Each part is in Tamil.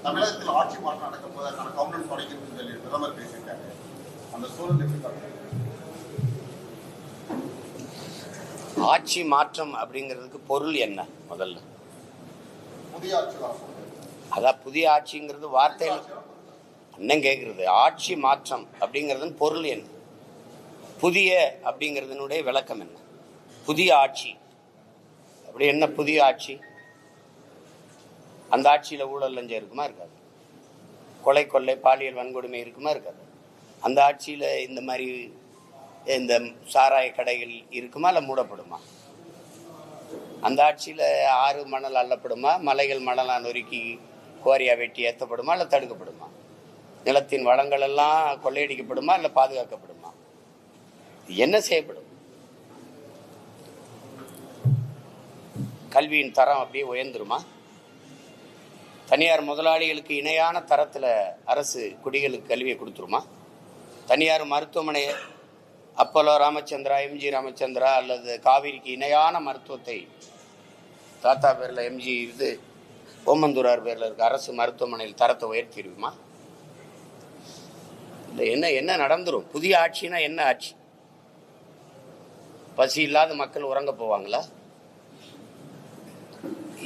தமிழகத்தில் ஆட்சி மாற்றம் நடக்கும் போது அதற்கான கவுண்டர் தொடங்கிட்டு சொல்லி பிரதமர் பேசியிருக்காரு. அந்த சூழல் எப்படி பார்க்குறீங்க? ஆட்சி மாற்றம் அப்படிங்கிறதுக்கு பொருள் என்ன? முதல்ல புதிய ஆட்சி வரப்போகுது. அதான் புதிய ஆட்சிங்கிறது வார்த்தையில் அண்ணன் கேட்கறது. ஆட்சி மாற்றம் அப்படிங்கிறது பொருள் என்ன? புதிய அப்படிங்கிறதுனுடைய விளக்கம் என்ன? புதிய ஆட்சி அப்படி என்ன? புதிய ஆட்சி, அந்த ஆட்சியில் ஊழல் லஞ்சம் இருக்குமா? இருக்காது. கொலை கொள்ளை பாலியல் வன்கொடுமை இருக்குமா? இருக்காது. அந்த ஆட்சியில் இந்த மாதிரி இந்த சாராய கடைகள் இருக்குமா? இல்லை மூடப்படுமா? அந்த ஆட்சியில் ஆறு மணல் அள்ளப்படுமா? மலைகள் மணலாக நொறுக்கி கோரியா வெட்டி ஏற்றப்படுமா? இல்லை தடுக்கப்படுமா? நிலத்தின் வளங்கள் எல்லாம் கொள்ளையடிக்கப்படுமா? இல்லை பாதுகாக்கப்படுமா? என்ன செய்யப்படும்? கல்வியின் தரம் அப்படியே உயர்ந்துருமா? தனியார் முதலாளிகளுக்கு இணையான தரத்தில் அரசு குடிகளுக்கு கல்வியை கொடுத்துருமா? தனியார் மருத்துவமனை அப்போலோ ராமச்சந்திரா, எம்ஜி ராமச்சந்திரா அல்லது காவிரிக்கு இணையான மருத்துவத்தை தாத்தா பேரில் எம்ஜி இது ஓமந்தூரார் பேரில் இருக்க அரசு மருத்துவமனையில் தரத்தை உயர்த்திடுமா? இல்லை. என்ன நடந்துரும்? புதிய ஆட்சினா என்ன ஆட்சி? பசி இல்லாத மக்கள் உறங்க போவாங்களா?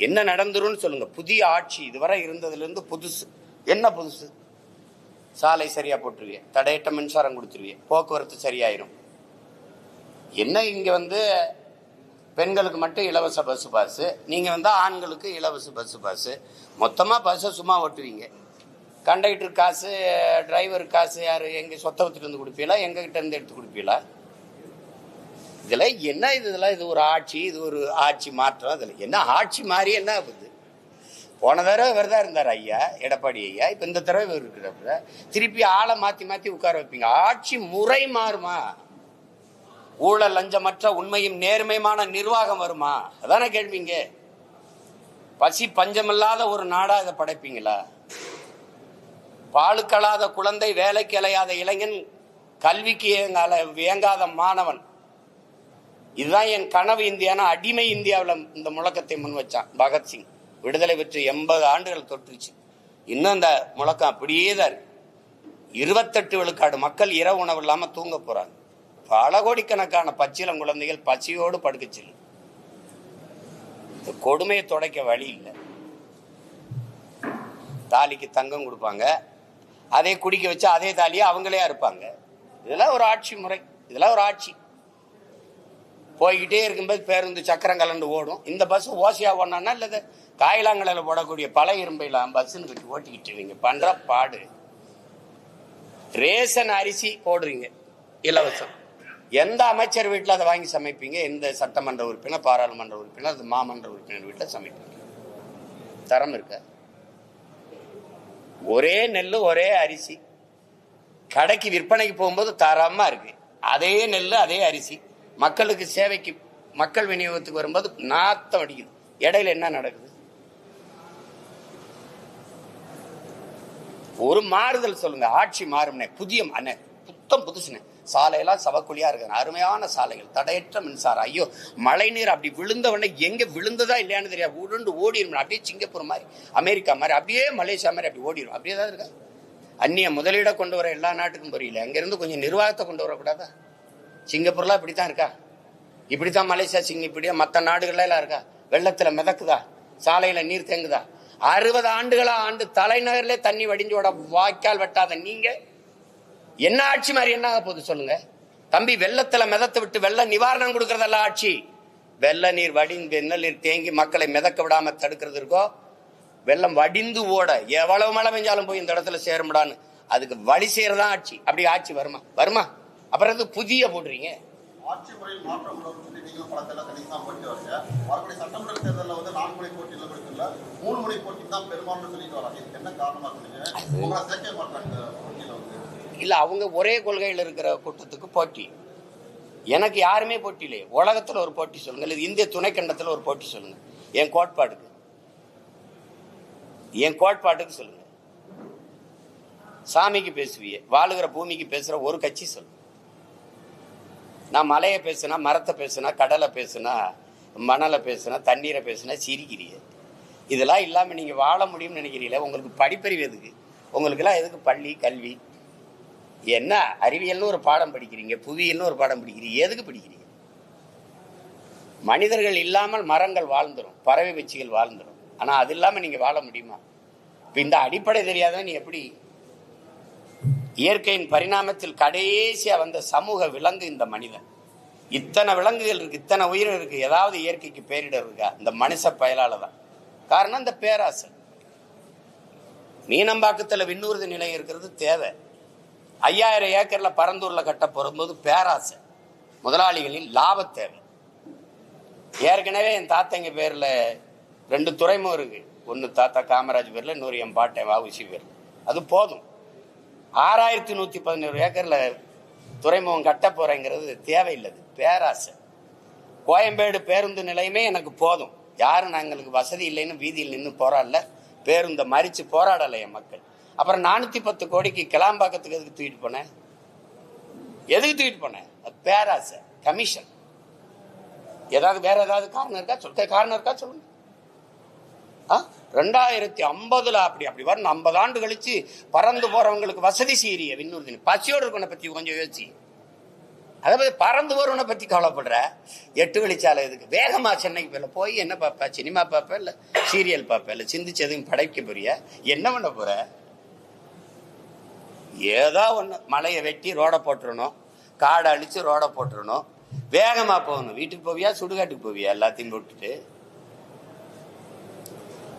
என்ன நடந்துரும்னு சொல்லுங்க. புதிய ஆட்சி இதுவரை இருந்ததுலேருந்து புதுசு என்ன? புதுசு சாலை சரியா போட்டுருவிய, தடையற்ற மின்சாரம் கொடுத்துருவிய, போக்குவரத்து சரியாயிரும். என்ன இங்க பெண்களுக்கு மட்டும் இலவச பஸ் பாஸ், நீங்க ஆண்களுக்கு இலவச பஸ் பாஸ், மொத்தமா பஸ்ஸை சும்மா ஓட்டுவீங்க. கண்டக்டர் காசு, டிரைவர் காசு யாரு எங்க சொத்தவத்துல இருந்து கொடுப்பீங்களா? எங்க கிட்ட இருந்து எடுத்து கொடுப்பீங்களா? இதுல என்ன? இது ஒரு ஆட்சி, இது ஒரு ஆட்சி மாற்றம். இதுல என்ன ஆட்சி மாறி என்ன ஆகுது? போன தடவை இவர் தான் இருந்தார் ஐயா, எடப்பாடி ஐயா. இப்ப இந்த தடவை இவர் இருக்கிறப்ப திருப்பி ஆளை மாத்தி உட்கார வைப்பீங்க. ஆட்சி முறை மாறுமா? ஊழல் லஞ்சமற்ற உண்மையும் நேர்மையான நிர்வாகம் வருமா? அதான கேள்விங்க. பசி பஞ்சமில்லாத ஒரு நாடா இதை படைப்பீங்களா? பாலுக்கலாத குழந்தை, வேலைக்கு அலையாத இளைஞன், கல்விக்கு இயங்காத மாணவன், இதுதான் என் கனவு இந்தியானா அடிமை இந்தியாவில் இந்த முழக்கத்தை முன் வச்சான் பகத்சிங். விடுதலை பெற்று 80 ஆண்டுகள் தொற்றுச்சு. இன்னும் அந்த முழக்கம் அப்படியே தான் இருக்கு. 28 விழுக்காடு மக்கள் இரவு உணவு இல்லாம தூங்க போறாங்க. பல கோடிக்கணக்கான பச்சிளம் குழந்தைகள் பசியோடு படுக்கச்சு. இந்த கொடுமையை துடைக்க வழி இல்லை. தாலிக்கு தங்கம் கொடுப்பாங்க, அதே குடிக்க வச்சு அதே தாலியை அவங்களே இருப்பாங்க. இதெல்லாம் ஒரு ஆட்சி முறை, இதெல்லாம் ஒரு ஆட்சி. போய்கிட்டே இருக்கும்போது பேருந்து சக்கரம் கலந்து ஓடும். இந்த பஸ் ஓசையா ஓடனா இல்லை காயிலாங்கலையில் போடக்கூடிய பல இரும்பைலாம் பஸ்ன்னு வச்சு ஓட்டிக்கிட்டு இருக்கீங்க. பண்ற பாடு. ரேஷன் அரிசி போடுறீங்க இலவசம். எந்த அமைச்சர் வீட்டில் அதை வாங்கி சமைப்பீங்க? எந்த சட்டமன்ற உறுப்பினர், பாராளுமன்ற உறுப்பினர், அது மாமன்ற உறுப்பினர் வீட்டில் சமைப்பீங்க? தரம் இருக்க? ஒரே நெல் ஒரே அரிசி கடைக்கு விற்பனைக்கு போகும்போது தரமா இருக்கு. அதே நெல் அதே அரிசி மக்களுக்கு சேவைக்கு மக்கள் விநியோகத்துக்கு வரும்போது நாத்தம் அடிக்குது. இடையில என்ன நடக்குது? ஒரு மாறுதல் சொல்லுங்க. ஆட்சி மாறும்னே, புதிய புத்தம் புதுசுனே. சாலையெல்லாம் சவக்குழியா இருக்கு, அருமையான சாலைகள், தடையற்ற மின்சாரம். ஐயோ, மழை நீர் அப்படி விழுந்தவொடனே எங்க விழுந்ததா இல்லையான்னு தெரியாது, உருண்டு ஓடிடும். அப்படியே சிங்கப்பூர் மாதிரி, அமெரிக்கா மாதிரி, அப்படியே மலேசியா மாதிரி அப்படி ஓடிடும். அப்படியே தான் இருக்கா. அந்நிய முதலீட கொண்டு வர எல்லா நாட்டுக்கும் புரியல. அங்கிருந்து கொஞ்சம் நிர்வாகத்தை கொண்டு வரக்கூடாதா? சிங்கப்பூர்லாம் இப்படித்தான் இருக்கா? இப்படித்தான் மலேசியா, இப்படியா மற்ற நாடுகள்ல எல்லாம் இருக்கா? வெள்ளத்துல மிதக்குதா? சாலையில நீர் தேங்குதா? 60 ஆண்டுகளா ஆண்டு தலைநகர்ல தண்ணி வடிஞ்சோட வாய்க்கால் வெட்டாத நீங்க என்ன ஆட்சி மாதிரி என்ன போகுது சொல்லுங்க தம்பி? வெள்ளத்துல மிதத்து விட்டு வெள்ள நிவாரணம் கொடுக்கறதெல்லாம் ஆட்சி. வெள்ள நீர் வடிந்து வெள்ள நீர் தேங்கி மக்களை மிதக்க விடாம தடுக்கிறது இருக்கோ. வெள்ளம் வடிந்து ஓட எவ்வளவு மழை பெஞ்சாலும் போய் இந்த இடத்துல சேரும்டான்னு அதுக்கு வழி செய்யறதான் ஆட்சி. அப்படி ஆட்சி வருமா? அப்புறம் புதிய போடுறீங்க. ஆட்சி முறையில் மாற்றம் நீங்களும் பல தனியாக போட்டு வரீங்க. வரக்கூடிய சட்டமன்ற தேர்தலில் 4 முனை போட்டியில் கொடுக்கல, 3 முனை போட்டி தான் பெரும்பாலும் சொல்லிட்டு வராங்க. இதுக்கு என்ன காரணமா சொன்னீங்க? உங்களை சேர்க்க மாட்டாங்க போட்டியில் இல்ல, அவங்க ஒரே கொள்கையில் இருக்கிற கூட்டத்துக்கு போட்டி. எனக்கு யாருமே போட்டி இல்லையே. உலகத்துல ஒரு போட்டி சொல்லுங்க, இல்லை இந்திய துணைக்கண்டத்துல ஒரு போட்டி சொல்லுங்க. என் கோட்பாட்டுக்கு சொல்லுங்க. சாமிக்கு பேசுவியே, வாழுகிற பூமிக்கு பேசுற ஒரு கட்சி சொல்லுங்க. நான் மலையை பேசுனா, மரத்தை பேசுனா, கடலை பேசுனா, மணலை பேசுனா, தண்ணீரை பேசுனா சிரிக்கிறிய. இதெல்லாம் இல்லாம நீங்க வாழ முடியும்னு நினைக்கிறீங்களே? உங்களுக்கு படிப்பறிவு எதுக்கு? உங்களுக்கு எல்லாம் எதுக்கு பள்ளி கல்வி? என்ன அறிவியல்னு ஒரு பாடம் படிக்கிறீங்க, புவியியல்னு ஒரு பாடம் படிக்கிறீங்க, எதுக்கு படிக்கிறீங்க? மனிதர்கள் இல்லாமல் மரங்கள் வாழ்ந்துரும், பறவை பட்சிகள் வாழ்ந்துரும். ஆனா அது இல்லாம நீங்க வாழ முடியுமா? இப்ப இந்த அடிப்படை தெரியாதவன் நீ எப்படி? இயற்கையின் பரிணாமத்தில் கடைசியா வந்த சமூக விலங்கு இந்த மனிதன். இத்தனை விலங்குகள் இருக்கு, இத்தனை உயிர் இருக்கு, ஏதாவது இயற்கைக்கு பேரிடர் இருக்கா? இந்த மனுஷ பயலால தான். காரணம் இந்த பேராசை. மீனம்பாக்கத்துல விண்ணூர்தி நிலையம் இருக்கிறது தேவை. 5000 ஏக்கர்ல பரந்தூர்ல கட்ட போகும்போது பேராசை, முதலாளிகளின் லாப தேவை. ஏற்கனவே என் தாத்தங்க பேர்ல 2 துறைமுகம் இருக்கு. ஒன்னு தாத்தா காமராஜ் பேர்ல, இன்னொரு என் பாட்டன் வஉசி பேர்ல. அது போதும். 6111 ஏக்கர்ல துறைமுகம் கட்ட போறேங்கிறது தேவையில்லை, பேராசை. கோயம்பேடு பேருந்து நிலையமே எனக்கு போதும். யாரும் நாங்களுக்கு வசதி இல்லைன்னு வீதியில் நின்று போராடல, பேருந்தை மறிச்சு போராடலை என் மக்கள். அப்புறம் 410 கோடிக்கு கிளாம்பாக்கத்துக்கு எதுக்கு தூக்கிட்டு போனேன்? எதுக்கு தூக்கிட்டு போனேன்? பேராசை, கமிஷன். ஏதாவது வேற ஏதாவது காரணம் இருக்கா? காரணம் இருக்கா சொல்லுங்க. 2050 அப்படி வரும். 50 ஆண்டு கழிச்சு பறந்து போறவங்களுக்கு வசதி செய்யறிய விண்ணூர்தி. பசியோடு இருக்கவனை பத்தி கொஞ்சம் யோசிச்சு. அதை பத்தி பறந்து போறவனை பத்தி கவலைப்படுற. 8 வழிச்சாலை எதுக்கு? வேகமா சென்னைக்கு போயில போய் என்ன பார்ப்ப? சினிமா பார்ப்ப, இல்ல சீரியல் பார்ப்ப, இல்ல சிந்திச்சு எதுவும் படைக்க போறிய? என்ன பண்ண போற? ஏதோ ஒண்ணு, மலையை வெட்டி ரோட போட்டுறணும், காடை அழிச்சு ரோட போட்டுறணும், வேகமா போகணும். வீட்டுக்கு போவியா சுடுகாட்டுக்கு போவியா? எல்லாத்தையும் போட்டுட்டு.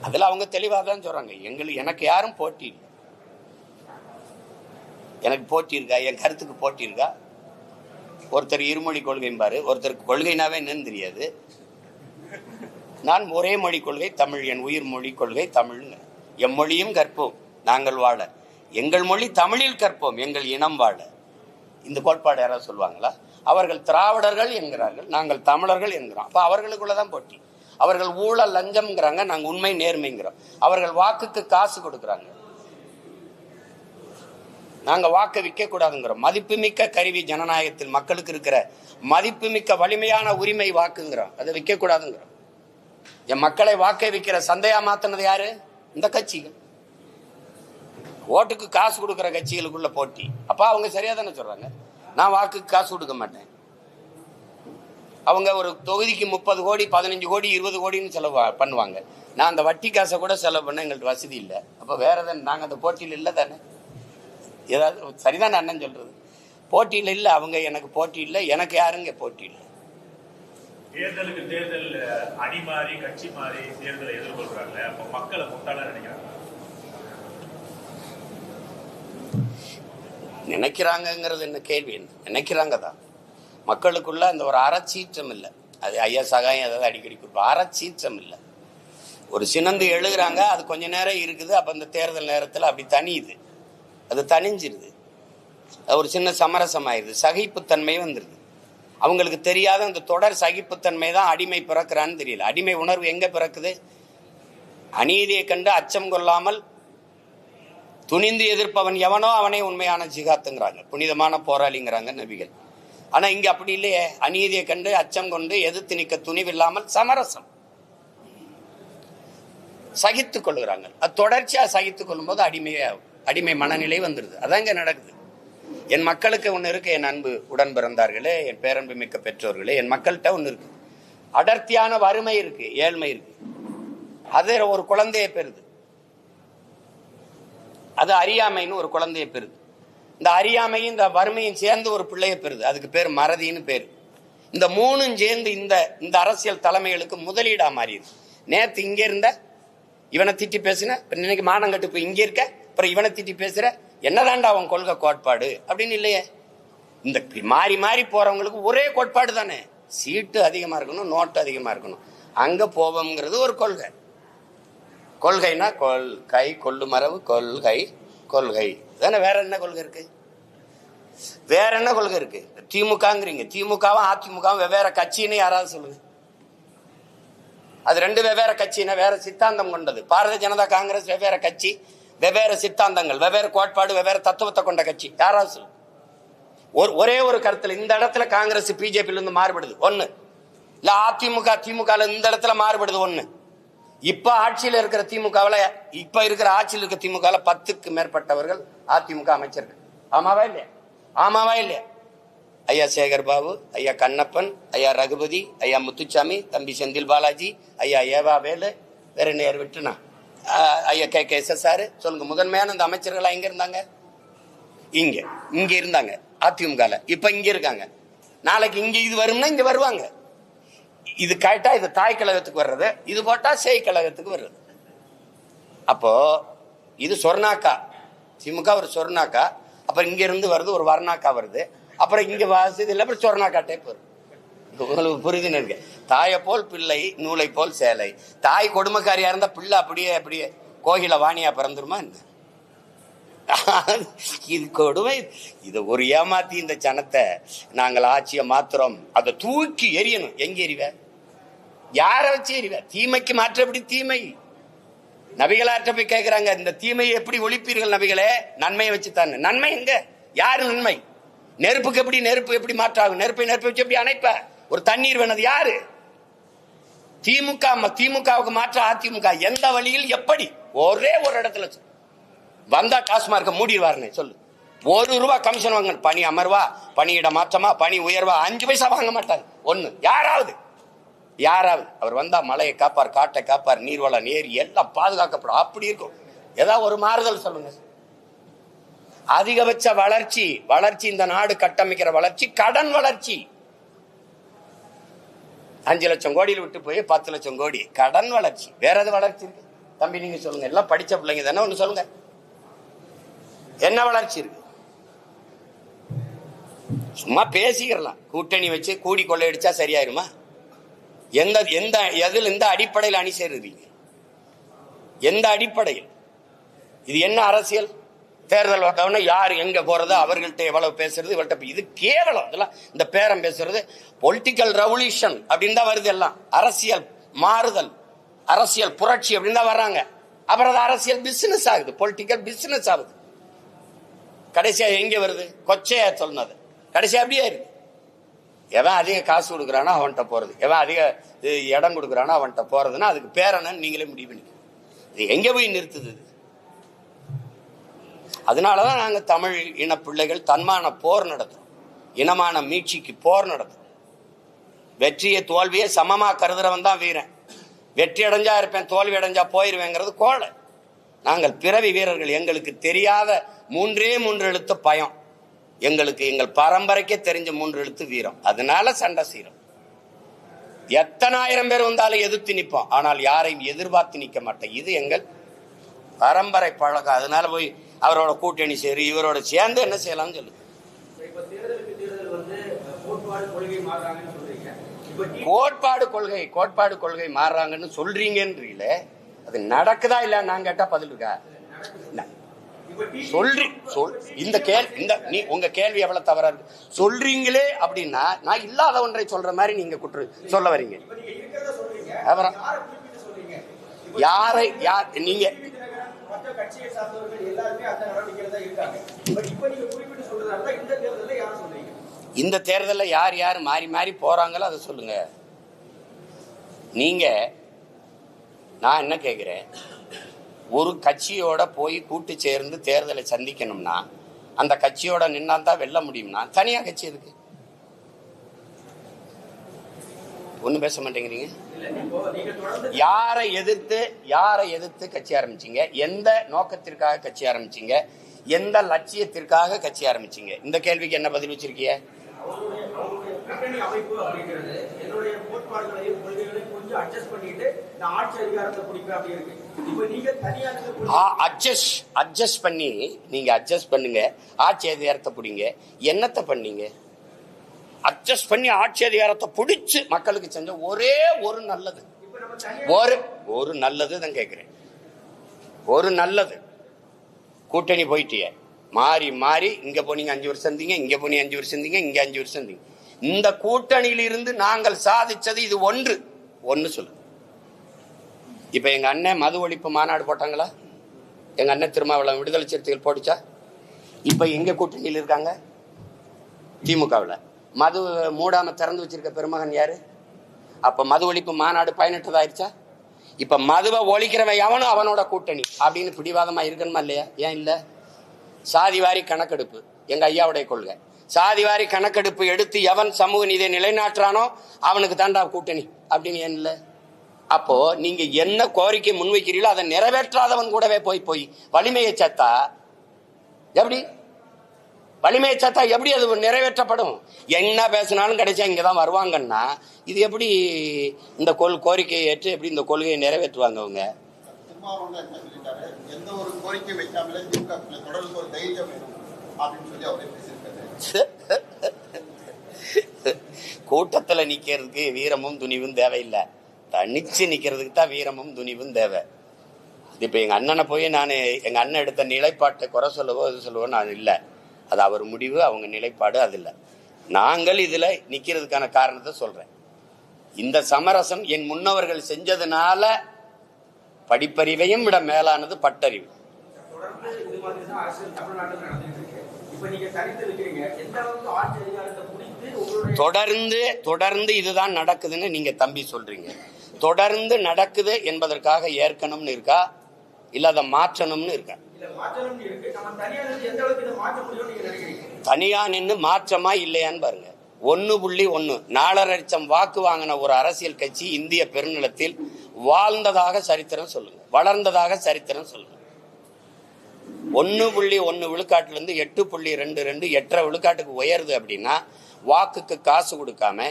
அதுல அவங்க தெளிவாக தான் சொல்றாங்க, எனக்கு யாரும் போட்டி இல்லை. எனக்கு போட்டி இருக்கா? என் கருத்துக்கு போட்டி இருக்கா? ஒருத்தர் இருமொழி கொள்கைம்பாரு, ஒருத்தருக்கு கொள்கைனாவே என்னன்னு தெரியாது. நான் ஒரே மொழி கொள்கை தமிழ், என் உயிர் மொழி கொள்கை தமிழ்ங்க. எம்மொழியும் கற்போம் நாங்கள் வாழ, எங்கள் மொழி தமிழில் கற்போம் எங்கள் இனம் வாழ. இந்த கோட்பாடு யாராவது சொல்லுவாங்களா? அவர்கள் திராவிடர்கள் என்கிறார்கள், நாங்கள் தமிழர்கள் என்கிறோம். அப்ப அவர்களுக்குள்ளதான் போட்டி. அவர்கள் ஊழல் லஞ்சம்ங்கிறாங்க, நாங்க உண்மை நேர்மைங்கிறோம். அவர்கள் வாக்குக்கு காசு கொடுக்கறாங்க, நாங்க வாக்க விற்க கூடாதுங்கிறோம். மதிப்புமிக்க கருவி ஜனநாயகத்தில் மக்களுக்கு இருக்கிற மதிப்புமிக்க வலிமையான உரிமை வாக்குங்கிறோம், அதை விற்க கூடாதுங்கிறோம். என் மக்களை வாக்க விற்கிற சந்தையா மாத்தினது யாரு? இந்த கட்சிகள். ஓட்டுக்கு காசு கொடுக்கிற கட்சிகளுக்குள்ள போட்டி. அப்ப அவங்க சரியா தானே சொல்றாங்க, நான் வாக்குக்கு காசு கொடுக்க மாட்டேன். அவங்க ஒரு தொகுதிக்கு 30 கோடி 15 கோடி 20 கோடின்னு செலவு பண்ணுவாங்க. நான் அந்த வட்டி காசை கூட செலவு பண்ண எங்களுக்கு வசதி இல்லை. அப்ப வேற தானே, நாங்க அந்த போட்டியில் இல்லை தானே. ஏதாவது சரிதான் அண்ணன் சொல்றது, போட்டியில் இல்லை. அவங்க எனக்கு போட்டி இல்லை, எனக்கு யாருங்க போட்டி இல்லை. தேர்தலுக்கு தேர்தல் அணி மாறி கட்சி மாறி தேர்தலை எதிர்கொள்றாங்க. அப்ப மக்களை முட்டாளா நினைக்கிறாங்க. நினைக்கிறாங்கிறது என்ன கேள்வி? என்ன நினைக்கிறாங்க தான். மக்களுக்குள்ள அந்த ஒரு அறச்சீற்றம் இல்லை. அது ஐயா சகாயம் ஏதாவது அடிக்கடி கொடுப்போம். அறச்சீற்றம் இல்லை. ஒரு சினந்து எழுதுறாங்க, அது கொஞ்ச நேரம் இருக்குது. அப்ப அந்த தேர்தல் நேரத்தில் அப்படி தனியுது, அது தனிஞ்சிருது, அது ஒரு சின்ன சமரசம் ஆயிடுது, சகிப்புத்தன்மை வந்துருது. அவங்களுக்கு தெரியாத அந்த தொடர் சகிப்புத்தன்மை தான் அடிமை பிறக்கிறான்னு தெரியல. அடிமை உணர்வு எங்க பிறக்குது? அநீதியை கண்டு அச்சம் கொள்ளாமல் துணிந்து எதிர்ப்பவன் எவனோ அவனே உண்மையான ஜிகாத்துங்கிறாங்க, புனிதமான போராளிங்கிறாங்க நபிகள். ஆனா இங்க அப்படி இல்லையே. அநீதியை கண்டு அச்சம் கொண்டு எதிர்த்து நிற்க துணிவில்லாமல் சமரசம், சகித்துக் கொள்கிறாங்க. அது தொடர்ச்சியா சகித்துக் கொள்ளும் போது அடிமை மனநிலை வந்துருது. அதாங்க நடக்குது. என் மக்களுக்கு ஒண்ணு இருக்கு, என் அன்பு உடன் பிறந்தார்களே, என் பேரன்பு மிக்க பெற்றோர்களே, என் மக்கள்கிட்ட ஒண்ணு இருக்கு. அடர்த்தியான வறுமை இருக்கு, ஏழ்மை இருக்கு. அது ஒரு குழந்தையை பெறுது. அது அறியாமைன்னு ஒரு குழந்தையை பெறுது. இந்த அறியாமையும் இந்த வறுமையும் சேர்ந்து ஒரு பிள்ளைய பெறுது. அதுக்கு பேர் மறதின்னு பேரு. இந்த மூணும் சேர்ந்து இந்த அரசியல் தலைமைகளுக்கு முதலீடா மாறிடுது. நேத்து இங்க இருந்த இவனை திட்டி பேசுன, இன்னைக்கு மானங்கட்டு போய் இங்க இருக்க, அப்புறம் இவனை திட்டி பேசுற. என்னதான்டா அவன் கொள்கை கோட்பாடு அப்படின்னு இல்லையே. இந்த மாறி மாறி போறவங்களுக்கு ஒரே கோட்பாடு தானே. சீட்டு அதிகமா இருக்கணும், நோட்டு அதிகமா இருக்கணும், அங்க போவோம்ங்கிறது ஒரு கொள்கை. கொள்கைனா கொள்கை, கொள்ளு மரபு, கொள்கை கொள்கை தானே. வேற என்ன கொள்கை இருக்கு? வேற என்ன கொள்கை இருக்கு? திமுகங்கிறீங்க, திமுகவும் அதிமுகவும் வெவ்வேறு கட்சின்னு யாராவது சொல்லுங்க. அது 2 வெவ்வேறு கட்சினா வேற சித்தாந்தம் கொண்டது. பாரதிய ஜனதா காங்கிரஸ் வெவ்வேறு கட்சி, வெவ்வேறு சித்தாந்தங்கள், வெவ்வேறு கோட்பாடு, வெவ்வேறு தத்துவத்தை கொண்ட கட்சி. யாராவது சொல்லு. ஒரே ஒரு கருத்துல இந்த இடத்துல காங்கிரஸ் பிஜேபியில இருந்து மாறுபடுது ஒண்ணு, இல்ல அதிமுக திமுக இந்த இடத்துல மாறுபடுது ஒண்ணு. இப்ப ஆட்சியில் இருக்கிற திமுகவில் இப்ப இருக்கிற ஆட்சியில் இருக்கிற திமுகவில் 10க்கு மேற்பட்டவர்கள் அதிமுக அமைச்சர்கள். ஆமாவா இல்லையா? ஆமாவா இல்லையா? ஐயா சேகர் பாபு, ஐயா கண்ணப்பன், ஐயா ரகுபதி, ஐயா முத்துச்சாமி, தம்பி செந்தில் பாலாஜி, ஐயா ஏவா வேலு, வேற நேர் விட்டுனா ஐயா KK சொல்லுங்க. முதன்மையான இந்த அமைச்சர்களா எங்க இருந்தாங்க? இங்க இருந்தாங்க அதிமுக. இப்ப இங்க இருக்காங்க. நாளைக்கு இங்க இது வரும்னா இங்க வருவாங்க. இது கேட்டா இது தாய் கழகத்துக்கு வர்றது, இது போட்டா சேய் கழகத்துக்கு வர்றது. அப்போ இது சொர்ணாக்கா, திமுக ஒரு சொர்ணாக்கா, அப்புறம் இங்க இருந்து வருது ஒரு வர்ணாக்கா வருது, அப்புறம் இங்க வாசது இல்லை, அப்புறம் சொர்ணாக்கா டைப் வருது. உங்களுக்கு புரியுதுன்னு இருக்கு. தாயை போல் பிள்ளை, நூலை போல் சேலை. தாய் கொடுமைக்காரியா இருந்தா பிள்ளை அப்படியே கோகில வாணியா பிறந்துருமா என்ன? இது கொடுமை. இதை ஒரு ஏமாத்தி இந்த ஜனத்தை நாங்கள் ஆட்சியை மாத்துறோம், அதை தூக்கி எரியணும். எங்க எறிவ? யார வச்சு எறிவ? தீமைக்கு மாற்ற எப்படி தீமை? நபிகளாற்ற போய் கேட்கிறாங்க, இந்த தீமையை எப்படி ஒழிப்பீர்கள் நபிகளே? நன்மையை வச்சு தானே. நன்மை எங்க? யாரு நன்மை? நெருப்புக்கு எப்படி நெருப்பு எப்படி மாற்றாகும்? நெருப்பை வச்சு எப்படி அணைப்ப? ஒரு தண்ணீர் வேணது யாரு? திமுகவுக்கு மாற்ற அதிமுக. எந்த வழியில் எப்படி? ஒரே ஒரு இடத்துல வந்தா டாஸ்மார்க்க மூடிடுவாருன்னு சொல்லு. ₹1 கமிஷன் வாங்க. பணி அமர்வா, பணியிட மாற்றமா, பணி உயர்வா, 5 பைசா வாங்க மாட்டார். ஒண்ணு யாராவது அவர் வந்தா மலையை காப்பார், காட்டை காப்பார், நீர்வளம் ஏரி எல்லாம் பாதுகாக்கப்படும். அப்படி இருக்கும். ஏதாவது ஒரு மாறுதல் சொல்லுங்க. அதிகபட்ச வளர்ச்சி இந்த நாடு கட்டமைக்கிற வளர்ச்சி கடன் வளர்ச்சி. 5 லட்சம் கோடியில் விட்டு போய் 10 லட்சம் கோடி கடன் வளர்ச்சி. வேற எது வளர்ச்சி இருக்கு தம்பி? நீங்க சொல்லுங்க. எல்லாம் படிச்ச பிள்ளைங்க தானே, ஒண்ணு சொல்லுங்க. என்ன வளர்ச்சி இருக்கு? சும்மா பேசிக்கிறலாம். கூட்டணி வச்சு கூடி கொள்ளையடிச்சா சரியாயிருமா? எந்த அடிப்படையில் அணி சேருறீங்க? எந்த அடிப்படையில்? இது என்ன அரசியல்? தேர்தல் வந்தவன யார் எங்க போறது, அவர்கள்ட்ட எவ்வளவு பேசுறது, இவள்கிட்ட இது கேவலம். இதெல்லாம் இந்த பேரம் பேசுறது பொலிட்டிக்கல் ரெவல்யூஷன் அப்படின்னு தான் வருது. எல்லாம் அரசியல் மாறுதல், அரசியல் புரட்சி அப்படின்னு தான் வர்றாங்க. அப்புறம் அது அரசியல் பிசினஸ் ஆகுது, பொலிட்டிக்கல் பிசினஸ் ஆகுது. கடைசியா எங்க வருது? கொச்சையா சொன்னது கடைசியா அப்படியே இருக்கு. எவன் அதிக காசு கொடுக்குறானோ அவன்கிட்ட போறது, எவன் அதிக இடம் கொடுக்குறானோ அவன்கிட்ட போறதுன்னா அதுக்கு பேர் என்னன்னு நீங்களே முடிவு பண்ணிக்க. இது எங்க போய் நிறுத்துது? அதனாலதான் நாங்க தமிழ் இன பிள்ளைகள் தன்மான போர் நடத்துறோம், இனமான மீட்சிக்கு போர் நடத்துறோம். வெற்றியை தோல்வியை சமமா கருதுறவன் தான் வீரன். வெற்றி அடைஞ்சா இருப்பேன், தோல்வி அடைஞ்சா போயிருவேங்கிறது கோழை. நாங்கள் பிறவி வீரர்கள். எங்களுக்கு தெரியாத 3 எழுத்து பயம். எங்களுக்கு எங்கள் பரம்பரைக்கே தெரிஞ்ச 3 எழுத்து வீரம். அதனால சண்டை செய்யறோம். எத்தனை ஆயிரம் பேர் வந்தாலும் எதிர்த்து நிற்போம், ஆனால் யாரையும் எதிர்பார்த்து நிற்க மாட்டேன். இது எங்கள் பரம்பரை பழக்கம். அதனால போய் அவரோட கூட்டணி சேரு, இவரோட சேர்ந்து என்ன செய்யலாம்னு சொல்லு. கோட்பாடு கொள்கை மாறுறாங்கன்னு சொல்றீங்கன்றீல, அது நடக்குதா இல்ல? நான் கேட்டா பதில் இருக்கா? நீ உங்க கேள்வி எவ்வளவு தவறா இருக்கு. சொல்றீங்களே அப்படின்னா நான் இல்லாத ஒன்றை சொல்ற மாதிரி நீங்க சொல்ல வரீங்க. யாரை நீங்க இந்த தேர்தலில் யார் மாறி போறாங்களோ அதை சொல்லுங்க. நீங்க நான் என்ன கேட்கிறேன், ஒரு கட்சியோட போய் கூட்டு சேர்ந்து தேர்தலை சந்திக்கணும்னா அந்த கட்சியோட நின்னா தான் வெல்ல முடியும்னா தனியா கட்சி இருக்கு. ஒன்னும் பேச மாட்டேங்கிறீங்க. யாரை எதிர்த்து கட்சி ஆரம்பிச்சீங்க? எந்த நோக்கத்திற்காக கட்சி ஆரம்பிச்சீங்க? எந்த லட்சியத்திற்காக கட்சி ஆரம்பிச்சீங்க? இந்த கேள்விக்கு என்ன பதில் வச்சிருக்கீங்க? அட்ஜஸ்ட் பண்ணுங்க, ஆட்சி அதிகாரத்தை பிடிங்க. என்னத்தை பண்ணீங்க? அட்ஜஸ்ட் பண்ணி ஆட்சி அதிகாரத்தை பிடிச்சு மக்களுக்கு செஞ்ச ஒரே ஒரு நல்லது, ஒரு நல்லது தான் கேட்கிறேன். ஒரு நல்லது. கூட்டணி போயிட்டிய மாறி இங்க போனீங்க 5 வருஷம் இருந்தீங்க, இங்க போனீங்க 5 வருஷம் இருந்தீங்க, இங்க 5 வருஷம் இருந்தீங்க. இந்த கூட்டணியில இருந்து நாங்கள் சாதிச்சது இது ஒன்று சொல்லு. இப்ப எங்க அண்ணன் மது ஒழிப்பு மாநாடு போட்டாங்களா? எங்க அண்ணன் திருமாவளவன் விடுதலை சிறுத்தைகள் போட்டுச்சா? இப்ப எங்க கூட்டணியில் இருக்காங்க? திமுகவில். மது மூடாம திறந்து வச்சிருக்க பெருமகன் யாரு? அப்ப மது ஒழிப்பு மாநாடு பயனற்றதாயிருச்சா? இப்ப மதுவை ஒழிக்கிறவன் எவனும் அவனோட கூட்டணி அப்படின்னு பிடிவாதமா இருக்கணுமா இல்லையா? ஏன் இல்ல? சாதிவாரி கணக்கெடுப்பு எங்க ஐயாவுடைய கொள்கை. சாதிவாரி கணக்கெடுப்பு எடுத்து எவன் சமூக நீதியை நிலைநாட்டுறானோ அவனுக்கு தாண்டா கூட்டணி அப்படின்னு ஏன் இல்ல? அப்போ நீங்க என்ன கோரிக்கை முன்வைக்கிறீங்களோ அதை நிறைவேற்றாதவன் கூடவே போய் வலிமையை சேர்த்தா எப்படி? வலிமையை சேர்த்தா எப்படி அது நிறைவேற்றப்படும்? என்ன பேசினாலும் கிடைச்சா இங்கதான் வருவாங்கன்னா இது எப்படி இந்த கோரிக்கையை ஏற்று எப்படி இந்த கொள்கையை நிறைவேற்றுவாங்க அவங்க? எந்த ஒரு கோரிக்கை வைக்காமலே தொடர்ந்து ஒரு தைரியம் வேணும் அப்படின்னு சொல்லி அவரே பேசியிருக்காரு. கூட்டத்துல நிக்கிறதுக்கு வீரமும் துணிவும் தேவையில்லை, தனிச்சு நிக்கிறதுக்கு தான் வீரமும் துணிவும் தேவை. இப்ப எங்க அண்ணனை போய் நான் எங்க அண்ணன் எடுத்த நிலைப்பாட்டை குறை சொல்லவோ இது சொல்லவோ நான் இல்லை. அது அவர் முடிவு, அவங்க நிலைப்பாடு. அது இல்லை. நாங்கள் இதுல நிக்கிறதுக்கான காரணத்தை சொல்றேன். இந்த சமரசம் என் முன்னவர்கள் செஞ்சதுனால படிப்பறிவையும் விட மேலானது பட்டறிவு. தொடர்ந்து இதுதான் நடக்குதுன்னு நீங்க தம்பி சொல்றீங்க. தொடர்ந்து நடக்குது என்பதற்காக ஏற்கனம்னு இருக்கா, இல்ல அதை மாற்றணும்னு இருக்கா? தனியா நின்று மாற்றமா இல்லையான்னு பாருங்க. 1.1 4.5 லட்சம் வாக்கு வாங்கின ஒரு அரசியல் கட்சி இந்திய பெருநிலத்தில் வாழ்ந்ததாக சரித்திரம் சொல்லுங்க, வளர்ந்ததாக சரித்திரம் சொல்லுங்க. 1.1 விழுக்காட்டிலிருந்து 8.22 8.5 விழுக்காட்டுக்கு உயருது அப்படின்னா வாக்குக்கு காசு கொடுக்காம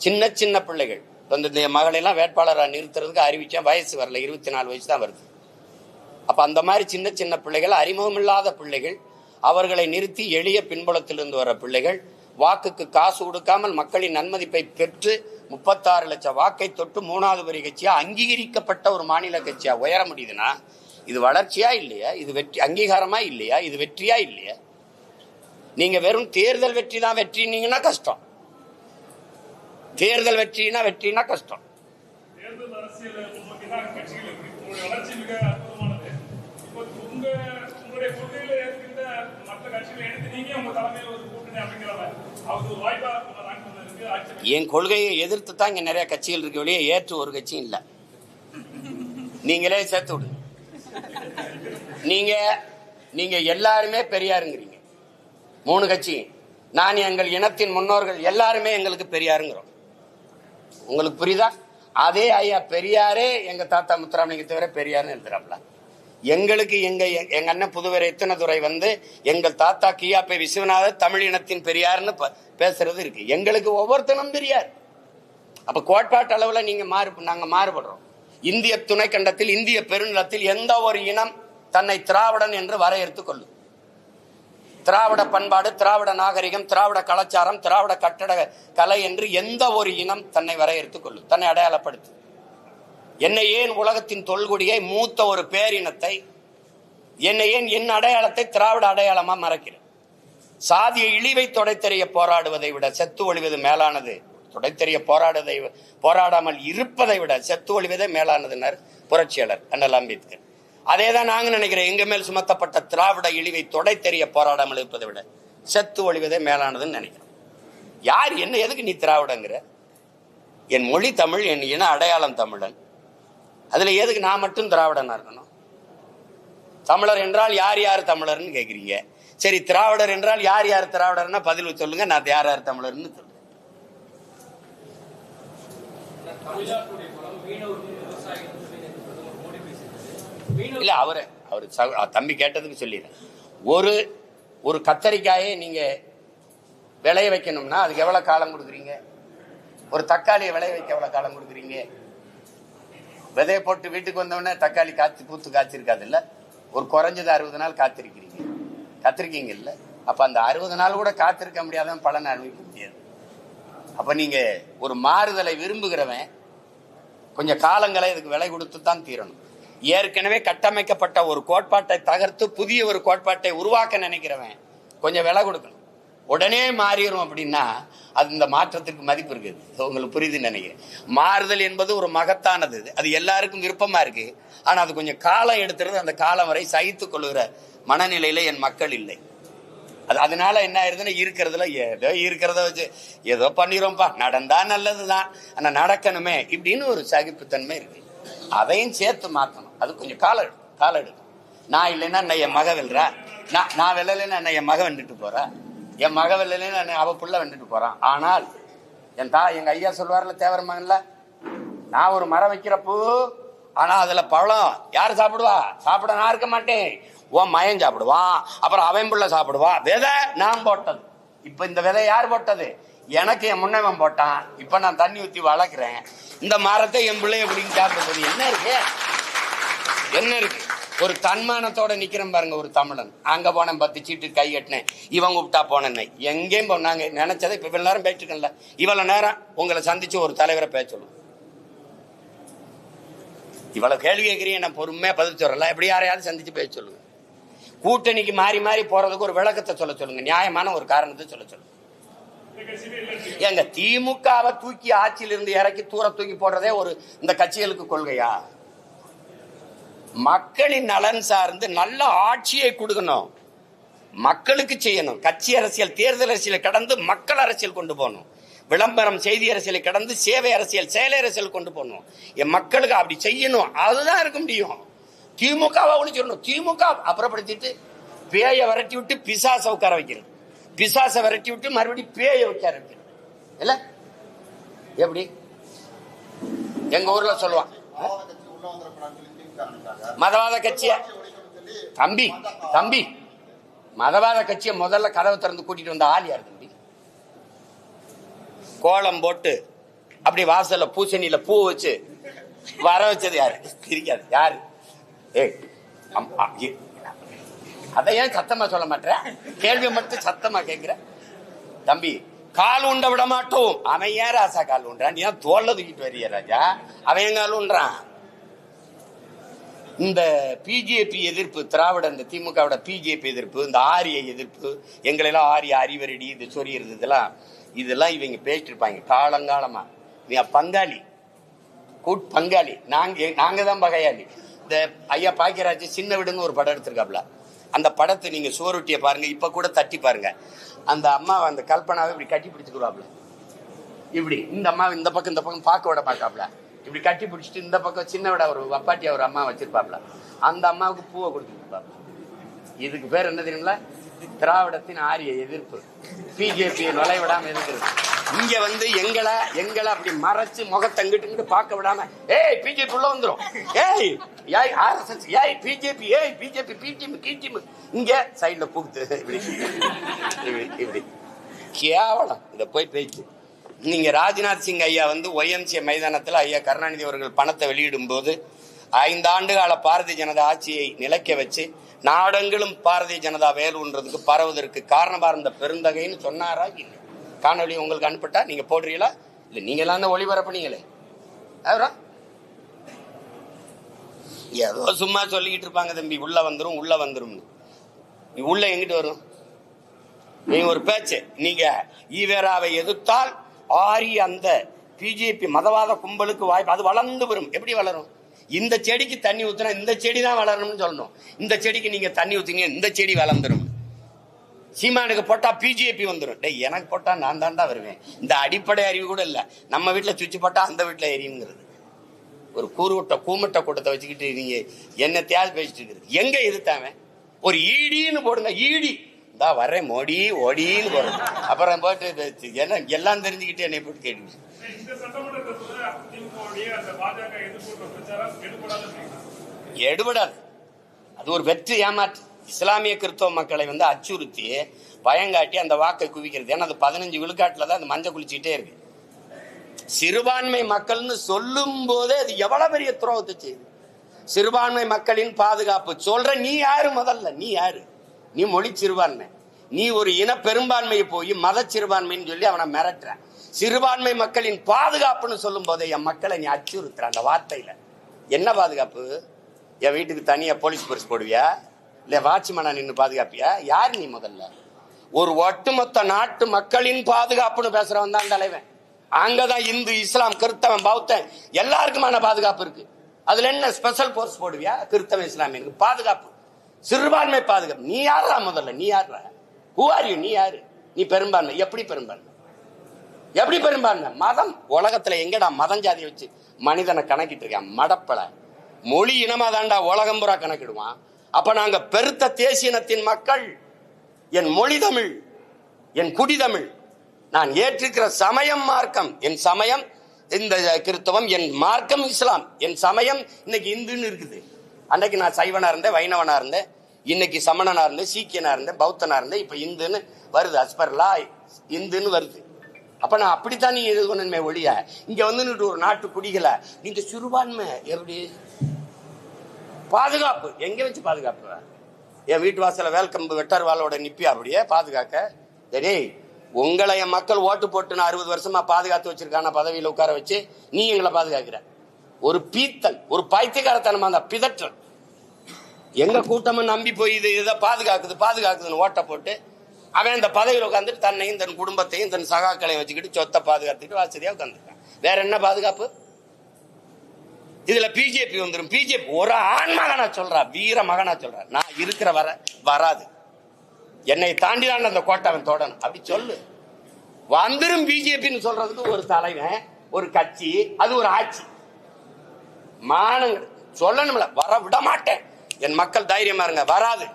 சின்ன சின்ன பிள்ளைகள் இந்த மகளெல்லாம் வேட்பாளராக நிறுத்துறதுக்கு அறிவிச்சா வயசு வரல, 24 வயசு தான் வருது. அப்ப அந்த மாதிரி சின்ன சின்ன பிள்ளைகள், அறிமுகம் இல்லாத பிள்ளைகள், அவர்களை நிறுத்தி எளிய பின்புலத்திலிருந்து வர பிள்ளைகள் வாக்குக்கு காசு கொடுக்காமல் மக்களின் நன்மதிப்பை பெற்று 36 லட்சம் வாக்கை தொட்டு 3வது பெரிய கட்சியா அங்கீகரிக்கப்பட்ட ஒரு மாநில கட்சியா உயர முடியுதுன்னா இது வளர்ச்சியா இல்லையா? இது வெற்றி அங்கீகாரமா இல்லையா? இது வெற்றியா இல்லையா? நீங்க வெறும் தேர்தல் வெற்றி தான் வெற்றினீங்கன்னா கஷ்டம். தேர்தல் வெற்றினா கஷ்டம். என் கொள்கையை எதிர்த்து தான் இங்க நிறைய கட்சிகள் இருக்க வெளியே ஏற்று ஒரு கட்சியும் இல்ல. நீங்களே சேர்த்து விடுங்க. நீங்க எல்லாருமே பெரியாருங்கிறீங்க 3 கட்சி. நான் எங்கள் இனத்தின் முன்னோர்கள் எல்லாருமே எங்களுக்கு பெரியாருங்கிறோம். உங்களுக்கு புரியுதா? அதே ஐயா பெரியாரே எங்க தாத்தா முத்துராமலிங்க தவிர பெரியாருன்னு எழுதுறாப்ல. எங்களுக்கு எங்க அண்ணன் புதுவரை எத்தனதுரை எங்கள் தாத்தா கியாப்பை விஸ்வநாதர் தமிழ் இனத்தின் பெரியார்னு பேசுறது இருக்கு. எங்களுக்கு ஒவ்வொருத்தனும் பெரியார். அப்ப கோட்பாட்டு அளவுல நாங்க மாறுபடுறோம். இந்திய துணைக்கண்டத்தில் இந்திய பெருநிலத்தில் எந்த ஒரு இனம் தன்னை திராவிடன் என்று வரையறுத்துக் கொள்ளும். திராவிட பண்பாடு, திராவிட நாகரிகம், திராவிட கலாச்சாரம், திராவிட கட்டட கலை என்று எந்த ஒரு இனம் தன்னை வரையறுத்துக் கொள்ளும், தன்னை அடையாளப்படுத்து. என்னை ஏன் உலகத்தின் தொல்குடியை மூத்த ஒரு பேரினத்தை, என்னை ஏன் என் அடையாளத்தை திராவிட அடையாளமா மறைக்கிறேன்? சாதிய இழிவை தொடைத்தெறிய போராடுவதை விட செத்து ஒழிவது மேலானது. தொடைத்தெறிய போராடாமல் இருப்பதை விட செத்து ஒழிவதே மேலானதுன்னார் புரட்சியாளர் அண்ணல் அம்பேத்கர். அதேதான் நாங்க நினைக்கிறேன். எங்க மேல் சுமத்தப்பட்ட திராவிட இழிவை தொடைத்தெறிய போராடாமல் இருப்பதை விட செத்து ஒழிவதே மேலானதுன்னு நினைக்கிறேன். யார் என்ன எதுக்கு நீ திராவிடங்கிற? என் மொழி தமிழ், என் இன அடையாளம் தமிழன். அதுல எதுக்கு நான் மட்டும் திராவிடனா இருக்கணும்? தமிழர் என்றால் யார் யார் தமிழர்னு கேக்குறீங்க. சரி, திராவிடர் என்றால் யார் யார் திராவிடர்னா பதில் சொல்லுங்க. நான் யார் யார் தமிழர்னு சொல்றேன். இல்ல அவரு தம்பி கேட்டதுக்கு சொல்லிடுறேன். ஒரு கத்தரிக்காயை நீங்க விளைய வைக்கணும்னா அதுக்கு எவ்வளவு காலம் கொடுக்குறீங்க? ஒரு தக்காளியை விளைய வைக்க எவ்வளவு காலம் கொடுக்குறீங்க? விதையை போட்டு வீட்டுக்கு வந்தோடனே தக்காளி பூத்து காய்ச்சிருக்காது இல்ல, ஒரு குறைஞ்சது 60 நாள் காத்திருக்கீங்க இல்ல. அப்ப அந்த 60 நாள் கூட காத்திருக்க முடியாதவன் பலனை அனுபவிக்க முடியாது. அப்ப நீங்க ஒரு மாறுதலை விரும்புகிறவன் கொஞ்சம் காலங்களை இதுக்கு விலை கொடுத்து தான் தீரணும். ஏற்கனவே கட்டமைக்கப்பட்ட ஒரு கோட்பாட்டை தகர்த்து புதிய ஒரு கோட்பாட்டை உருவாக்க நினைக்கிறவன் கொஞ்சம் விலை கொடுக்கணும். உடனே மாறிடும் அப்படின்னா அது இந்த மாற்றத்திற்கு மதிப்பு இருக்குது. உங்களுக்கு புரியுதுன்னு நினைக்கிறேன். மாறுதல் என்பது ஒரு மகத்தானது, அது எல்லாருக்கும் விருப்பமா இருக்கு. ஆனா அது கொஞ்சம் காலம் எடுத்துறது. அந்த காலம் வரை சகித்துக் கொள்ளுகிற மனநிலையில என் மக்கள் இல்லை. அதனால என்ன ஆயிருதுன்னா இருக்கிறதுல இருக்கிறத வச்சு ஏதோ பண்ணிடுவோம்ப்பா, நடந்தா நல்லதுதான், ஆனா நடக்கணுமே இப்படின்னு ஒரு சகிப்புத்தன்மை இருக்கு. அதையும் சேர்த்து மாற்றணும். அது கொஞ்சம் காலம் எடுக்கும். நான் இல்லைன்னா என் மக வெல்றா, நான் வெல்லலைன்னா என் மக வெண்டுட்டு போறா, என் மக வெல்லலைன்னா அவ புள்ள வெண்டுட்டு போறான். ஆனால் எங்க ஐயா சொல்லுவார்ல தேவர் மகன்ல, நான் ஒரு மரம் வைக்கிறப்போ ஆனா அதுல பழம் யாரு சாப்பிடுவா? சாப்பிட நான் இருக்க மாட்டேன், உன் மயம் சாப்பிடுவான், அப்புறம் அவன் புள்ள சாப்பிடுவான். விதை நான் போட்டது. இப்ப இந்த விதை யார் போட்டது? எனக்கு என் முன்னவன் போட்டான். இப்ப நான் தண்ணி ஊத்தி வளர்க்கிறேன். இந்த மரத்தை என் பிள்ளை எப்படின்னு சாப்பிடுறது என்ன இருக்கு? என்ன இருக்கு? ஒரு தன்மானத்தோட நிக்கிறேன் பாருங்க ஒரு தமிழன். அங்க போனேன் 10 சீட்டு கை கட்டினேன், இவங்க விட்டா போனேன்னு எங்கேயும் போனாங்க. நினைச்சதை இப்ப இவ்வளவு நேரம் பேசிருக்கேன்ல, இவ்வளவு நேரம் உங்களை சந்திச்சு ஒரு தலைவரை பேச சொல்லுங்க. இவ்வளவு கேள்வி கேட்கிறீங்க, நான் பொறுமையா பதில் சொல்லல. எப்படி யாரையாவது சந்திச்சு பேச சொல்லுங்க. கூட்டணிக்கு மாறி மாறி போறதுக்கு ஒரு விளக்கத்தை சொல்ல சொல்லுங்க, நியாயமான ஒரு காரணத்தை சொல்ல சொல்லுங்க. எங்க திமுகவை தூக்கி ஆட்சியில இருந்து இறக்கி தூக்கி போடுறதே ஒரு இந்த கட்சிகளுக்கு கொள்கையா? மக்களின் நலன் சார்ந்து நல்ல ஆட்சியை கொடுக்கணும், மக்களுக்கு செய்யணும். கட்சி அரசியல் தேர்தல் அரசியலை கடந்து மக்கள் அரசியல் கொண்டு போகணும். விளம்பரம் செய்தி அரசியலை கடந்து சேவை அரசியல் செயலை அரசியல் கொண்டு போகணும். என் மக்களுக்கு அப்படி செய்யணும். அதுதான் இருக்க முடியும். திமுகவை ஒழிச்சிடணும். திமுக அப்புறப்படுத்திட்டு பேயை விரட்டி விட்டு பிசாசை உட்கார வைக்கிறது, பிசாசை விரட்டி விட்டு மறுபடியும் பேயை உட்கார வைக்கிறது இல்ல? எப்படி எங்க ஊர்ல சொல்லுவான், மதவாத கட்சிய தம்பி மதவாத கட்சியை முதல்ல கதவை திறந்து கூட்டிட்டு வந்த ஆள் யாரு தம்பி? கோலம் போட்டு அப்படி வாசல்ல பூசணியில பூ வச்சு வர வச்சது யாரு? தெரியாது யாரு? அதை ஏன் சத்தமா சொல்ல மாட்டேன்? கேள்வியை மட்டும் சத்தமா கேட்கிற தம்பி. கால் உண்ட விட மாட்டோம். அவன் ஏன் ராசா கால் உண்றான்? நீ ஏன் தோல்ல தூக்கிட்டு வரிய ராஜா? அவன் கால் உண்றான். இந்த பிஜேபி எதிர்ப்பு, திராவிட இந்த திமுகவோட பிஜேபி எதிர்ப்பு, இந்த ஆரிய எதிர்ப்பு, எங்களெல்லாம் ஆரிய அறிவரடி இது சொறியறது, இதெல்லாம் இவங்க பேசிட்டு இருப்பாங்க காலங்காலமா. நீ பங்காளி பங்காளி, நாங்க தான் பகையாளி. இந்த ஐயா பாக்கியராஜ் சின்ன வீடுன்னு ஒரு படம் எடுத்திருக்காப்ல, அந்த படத்தை நீங்க சுவரொட்டிய பாருங்க, இப்ப கூட தட்டி பாருங்க. அந்த அம்மாவை அந்த கல்பனாவை இப்படி கட்டி பிடிச்சுக்குவாப்ல, இப்படி இந்த அம்மாவை இந்த பக்கம் பார்க்க விட மாட்டாப்ல, இப்படி கட்டி பிடிச்சிட்டு இந்த பக்கம் சின்ன விட ஒரு அப்பாட்டியா ஒரு அம்மா வச்சிருப்பாப்ல, அந்த அம்மாவுக்கு பூவை கொடுத்துருப்பாப்ல. இதுக்கு பேர் என்ன தெரியுங்களா? திராவிடத்தின் ஆரிய எதிர்ப்பு. பிஜேபி நுழைவிடாம இருக்கிறது. இங்க வந்து எங்களை அப்படி மறைச்சு முகத்தங்கிட்டு பார்க்க விடாம, ஏய் பிஜேபி உள்ள வந்துரும், ஏய் ஆர்எஸ்எஸ், ஏய் பிஜேபி, ஏய் பிஜேபி பிடிஎம் இங்க சைட்ல கூப்பிட்டு இப்படி கேவலம். இத போய் பேச்சு. நீங்க ராஜ்நாத் சிங் ஐயா வந்து ஒய்எம்சிஏ மைதானத்துல ஐயா கருணாநிதி அவர்கள் பணத்தை வெளியிடும் போது 5 ஆண்டு கால பாரதிய ஜனதா ஆட்சியை நிலைக்க வச்சு நாடெங்கிலும் பாரதிய ஜனதா வேலுன்றதுக்கு பரவுவதற்கு காரணமா இருந்த பெருந்தகைன்னு சொன்னாரா? இல்லை. காணொலி உங்களுக்கு அனுப்பிட்டா நீங்க போடுறீங்களா? இல்ல நீங்க எல்லாம் தான் ஒளிபரப்புனீங்களே. ஏதோ சும்மா சொல்லிக்கிட்டு இருப்பாங்க தம்பி, உள்ள வந்துரும். உள்ள எங்கிட்டு வரும்? நீங்க ஒரு பேச்சு, நீங்க ஈவேராவை எதிர்த்தால் ஆரி அந்த பிஜேபி மதவாத கும்பலுக்கு வாய்ப்பு, அது வளர்ந்து வரும். எப்படி வளரும்? இந்த செடிக்கு தண்ணி ஊத்துனா இந்த செடி தான் வளரணும்னு சொல்லணும். இந்த செடிக்கு நீங்க தண்ணி ஊத்துங்க, இந்த செடி வளர்ந்துரும். சீமானுக்கு போட்டா பிஜேபி வந்துடும். டேய் எனக்கு போட்டா நான் தாண்டா வருவேன். இந்த அடிப்படை அறிவு கூட இல்ல. நம்ம வீட்டுல சுவிட்ச் போட்டா அந்த வீட்டுல எரியுங்கிறது ஒரு கூமட்ட கூட்டத்தை வச்சுக்கிட்டு நீங்க என்ன தேவை பேசிட்டு இருக்கிறது. எங்க எதிர்த்தாவன்? ஒரு ஈடின்னு போடுங்க, ஈடி தான் வர்றேன் மோடி ஓடின்னு போறது. அப்புறம் போட்டு என்ன எல்லாம் தெரிஞ்சுக்கிட்டு என்னை போட்டு கேட்டு எடுபடாது. அது ஒரு வெற்றி ஏமாற்று. இஸ்லாமிய கிறிஸ்தவ மக்களை வந்து அச்சுறுத்தி பயங்காட்டி அந்த வாக்கை குவிக்கிறது. ஏன்னா அது 15 விழுக்காட்டுல தான் அது மஞ்சள் குளிச்சுக்கிட்டே இருக்கு. சிறுபான்மை மக்கள்னு சொல்லும் போதே அது எவ்வளவு பெரிய துரோகத்தை செய்யுது. சிறுபான்மை மக்களின் பாதுகாப்பு சொல்ற நீ யாரு? முதல்ல நீ யாரு? நீ மொழி சிறுபான்மை, நீ ஒரு இன பெரும்பான்மையை போய் மத சிறுபான்மைன்னு சொல்லி அவனை மிரட்டுற. சிறுபான்மை மக்களின் பாதுகாப்புன்னு சொல்லும் போதே என் மக்களை நீ அச்சுறுத்துற. அந்த வார்த்தையில என்ன பாதுகாப்பு? என் வீட்டுக்கு தனியா போலீஸ் போடுவியா? இல்ல வாட்ச்மேனா நின்று பாதுகாப்பியா? யாரு நீ? முதல்ல ஒரு ஒட்டுமொத்த நாட்டு மக்களின் பாதுகாப்புன்னு பேசுறவன் தான் தலைவன். அங்கதான் இந்து இஸ்லாம் கிறிஸ்தவன் பௌத்தன் எல்லாருக்குமான பாதுகாப்பு இருக்கு. அதுல என்ன ஸ்பெஷல் போர்ஸ் போடுவியா? கிறிஸ்தவ இஸ்லாமியனுக்கு பாதுகாப்பு, சிறுபான்மை பாதுகாப்பு. நீ யாரா? முதல்ல நீ யாரா? Who are you? நீ யாரு? நீ பெரும்பான்மை. எப்படி பெரும்பான்மை? எப்படி பெரும்பான்மை? மதம். உலகத்துல எங்கடா மதம் ஜாதியை வச்சு மனிதனை கணக்கிட்டு இருக்கேன். மடப்பல மொழி இனமா தாண்டா உலகம் பூரா கணக்கிடுவான். அப்ப நாங்க பெருத்த தேசியனத்தின் மக்கள். என் மொழி தமிழ், என் குடி தமிழ், நான் ஏற்றிருக்கிற சமயம் மார்க்கம், என் சமயம் இந்த கிறிஸ்தவம், என் மார்க்கம் இஸ்லாம், என் சமயம் இன்னைக்கு இந்துன்னு இருக்குது. அன்னைக்கு நான் சைவனா இருந்தேன், வைணவனா இருந்தேன், இன்னைக்கு சமணனா இருந்தேன், சீக்கியனா இருந்தேன், பௌத்தனா இருந்தேன், இப்ப இந்துன்னு வருது, அஸ்பர்லா இந்துன்னு வருது. அப்ப நான் அப்படித்தான் நீங்க இது பண்ணணுமே ஒழிய இங்க வந்து ஒரு நாட்டு குடிகளை நீங்க சிறுபான்மை எப்படி பாதுகாப்பு எங்க வச்சு பாதுகாப்பு? என் வீட்டு வாசல வேல்கம்பு வெட்டார் வாழோட நிப்பி அப்படியே பாதுகாக்க? சரி, உங்களை என் மக்கள் ஓட்டு போட்டு 60 வருஷமா பாதுகாத்து வச்சிருக்கான பதவியில உட்கார வச்சு நீ எங்களை பாதுகாக்கிற. ஒரு பீத்தல், ஒரு பைத்தியக்காரத்தனமா அந்த பிதற்றல். எங்க கூட்டமும் நம்பி போய் இது இதை பாதுகாக்குதுன்னு ஓட்ட போட்டு அவன் இந்த பதவியில் உட்காந்துட்டு தன்னையும் தன் குடும்பத்தையும் தன் சகாக்களையும் வச்சுக்கிட்டு சொத்தை பாதுகாத்துக்கிட்டு வசதியா உட்காந்துருக்கான். வேற என்ன பாதுகாப்பு? இதுல பிஜேபி வந்துடும். பிஜேபி ஒரு ஆண் மகனா சொல்றா, வீர மகனா சொல்றா, நான் இருக்கிற வராது, என்னை தாண்டிதான் அந்த கோட்டை அவன் தொடணும் அப்படி சொல்லு. வந்துடும் பிஜேபின்னு சொல்றதுக்கு ஒரு தலைவன், ஒரு கட்சி, அது ஒரு ஆட்சி. மானங்கள் சொல்லணும்ல, வர விட மாட்டேன். என் மக்கள் தைரியமா இருங்க, வராது.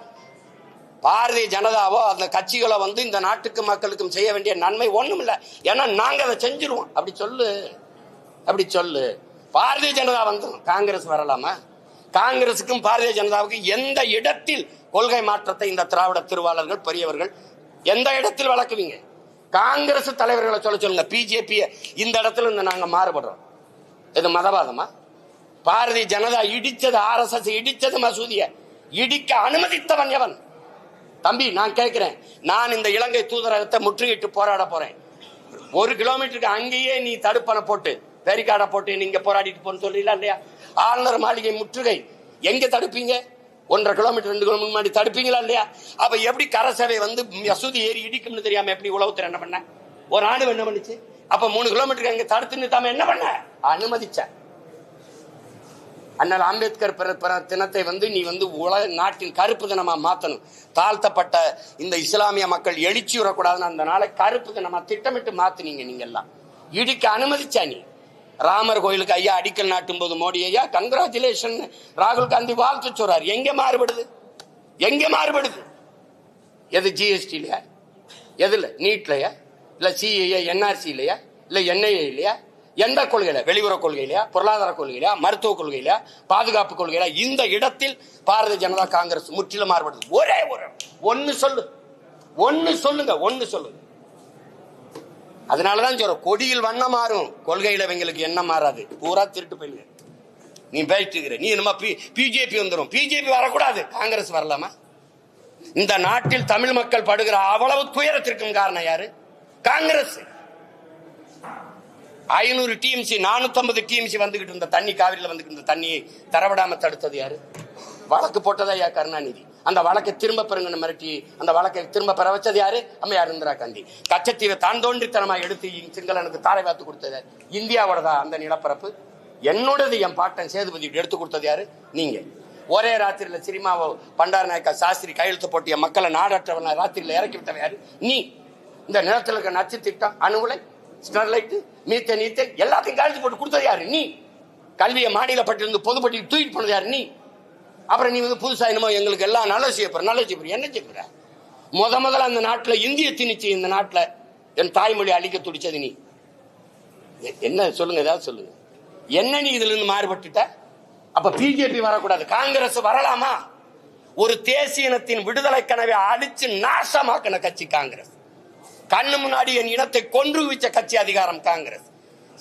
பாரதிய ஜனதாவோ அந்த கட்சிகளை வந்து இந்த நாட்டுக்கு மக்களுக்கும் செய்ய வேண்டிய நன்மை ஒண்ணும் இல்லை. ஏன்னா நாங்க அதை செஞ்சிருவோம். அப்படி சொல்லு. பாரதிய ஜனதா வந்து காங்கிரஸ் வரலாமா? காங்கிரசுக்கும் பாரதிய ஜனதாவுக்கும் எந்த இடத்தில் கொள்கை மாற்றத்தை இந்த திராவிட திருவாளர்கள் பெரியவர்கள் எந்த இடத்தில் வளர்க்குவீங்க? காங்கிரஸ் தலைவர்களை சொல்லுங்க. பிஜேபி இந்த இடத்துல இருந்து நாங்க மாறுபடுறோம். இது மதவாதமா? பாரதிய ஜனதா இடிச்சது, RSS இடிச்சது, மசூதிய இடிக்க அனுமதித்தவன் எவன்? தம்பி, நான் கேட்கிறேன். நான் இந்த இலங்கை தூதரகத்தை முற்றுகையிட்டு போராட போறேன். 1 கிலோமீட்டருக்கு அங்கேயே நீ தடுப்பணை போட்டு பேரிகார்டை போட்டு நீங்க போராடிட்டு போன்னு சொல்றீங்களா இல்லையா? ஆளுநர் மாளிகை முற்றுகை எங்க தடுப்பீங்க? 1.5 கிலோமீட்டர் 2 கிலோமீட்டர் முன்னாடி தடுப்பீங்களா இல்லையா? அப்ப எப்படி கரசபை வந்து மசூதி ஏறி இடிக்கும்னு தெரியாம எப்படி உளவுத்துறை என்ன பண்ண? ஒரு ஆண்டு என்ன பண்ணுச்சு? அப்ப 3 கிலோமீட்டருக்கு அங்க தடுத்து நிறுத்தாம என்ன பண்ண? அனுமதிச்ச. அண்ணல் அம்பேத்கர் தினத்தை வந்து நீ வந்து உலக நாட்டின் கருப்பு தினமா மாத்தணும். தாழ்த்தப்பட்ட இந்த இஸ்லாமிய மக்கள் எழுச்சி வரக்கூடாதுன்னு அந்த நாளை கருப்பு தினமா திட்டமிட்டு மாத்தினீங்க. நீங்க எல்லாம் இடிக்க அனுமதிச்சா. நீ ராமர் கோயிலுக்கு ஐயா அடிக்கல் நாட்டும் போது மோடி ஐயா கங்க்ராச்சுலேஷன் ராகுல் காந்தி வாழ்த்து சொல்றாரு. எங்க மாறுபடுது? எது ஜிஎஸ்டி இல்லையா? எதுல? நீட்லயா? இல்ல சிஏ NRC இல்லையா? இல்ல NIA இல்லையா? எந்த கொள்கையில? வெளியுறவு கொள்கையிலையா? பொருளாதார கொள்கையிலையா? மருத்துவ கொள்கையிலையா? பாதுகாப்பு கொள்கையில? இந்த இடத்தில் பாரதிய ஜனதா காங்கிரஸ் முற்றிலும் மாறுபடுது. ஒரே ஒன்னு சொல்லுங்க. அதனாலதான் சொல்ற, கொடியில் வண்ணம் மாறும், கொள்கையில இவங்களுக்கு என்ன மாறாது. பூரா திருட்டு போயிடுங்க. நீ பேசிட்டு இருக்கிற, நீ நம்ம பிஜேபி வந்துடும். பிஜேபி வரக்கூடாது, காங்கிரஸ் வரலாமா? இந்த நாட்டில் தமிழ் மக்கள் படுகிற அவ்வளவு துயரத்திற்கும் காரணம் யாரு? காங்கிரஸ். 500 TMC 450 TMC வந்துகிட்டு இருந்த தண்ணி, காவிரியில வந்துகிட்டு இருந்த தண்ணியை தரவிடாம தடுத்தது யாரு? வழக்கு போட்டதா ஐயா கருணாநிதி. அந்த வழக்கை திரும்ப பெறுங்கன்னு மிரட்டி அந்த வழக்கை திரும்ப பெற வச்சது யாரு? அம்மையார் இந்திரா காந்தி. கச்சத்தீவை தான் தோன்றித்தனமா எடுத்து சிங்களனுக்கு தாரை வாத்து கொடுத்தது இந்தியாவோடதா? அந்த நிலப்பரப்பு என்னோடது, என் பாட்டன் சேதுபதி எடுத்து கொடுத்தது யாரு? நீங்க. ஒரே ராத்திரியில சினிமாவோ பண்டார நாயக்கா சாஸ்திரி கையெழுத்து போட்டிய மக்களை நாடற்றவன ராத்திரியில இறக்கி விட்டவ யாரு? நீ. இந்த நிலத்தில் இருக்க நச்சு திட்டம், அணுகுலை, ஸ்டெர்லைட், மீத்தேன் எல்லாத்தையும் கையெழுத்து போட்டு கொடுத்தது யாரு? நீ. கல்வியை மாநில பட்டியலிருந்து பொதுப்பட்டியல் தூக்கிட்டு போனது யாரு? நீ. அப்புறம் நீ வந்து புதுசா என்னமோ எங்களுக்கு எல்லாம் நல்ல செய்யப்படுற என்ன செய்யப்படுற? முதல்ல அந்த நாட்டுல இந்திய திணிச்சு, இந்த நாட்டுல என் தாய்மொழி அழிக்க துடிச்சது நீ. என்ன சொல்லுங்க, ஏதாவது சொல்லுங்க. என்ன நீ இதுல இருந்து மாறுபட்டுட்ட? அப்ப பிஜேபி வரக்கூடாது, காங்கிரஸ் வரலாமா? ஒரு தேசிய இனத்தின் விடுதலை கனவை அழிச்சு நாசமாக்கின கட்சி காங்கிரஸ். கண்ணு முன்னாடி என் இனத்தை கொன்று வச்ச கட்சி அதிகாரம் காங்கிரஸ்.